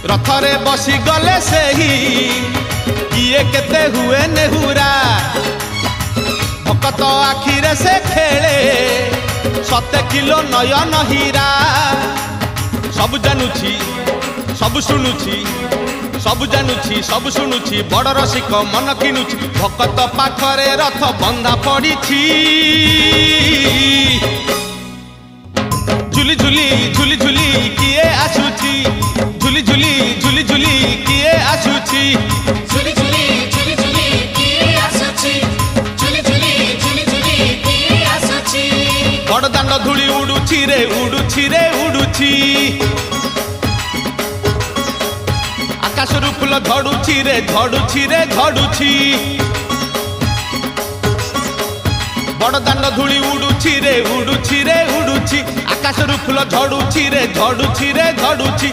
रथरे बसी गले सही किए केते हुए नेहुरा भकत आखिरे से खेले 7 किलो नयन हीरा सब जानुची सब शुणुची सब जानुची सब शुणुची बड़ रसिक मन किनुची भकत पाखरे रथ बंधा पड़ी झुली झुली झुली झुली किए आसुची झुली झुली झुली झुली किए आसुची झुली झुली झुली झुली किए आसुची झुली झुली झुली झुली किए आसुची बड़ दांड धूली उडुची रे उडुची रे उडुची आकाशरू फूल झड़ुची रे झड़ुची रे झड़ुची बड़ दांड धूली उडुची रे उडुची रे उडुची आकाशरू फूल झड़ुची रे झड़ुची रे झड़ुची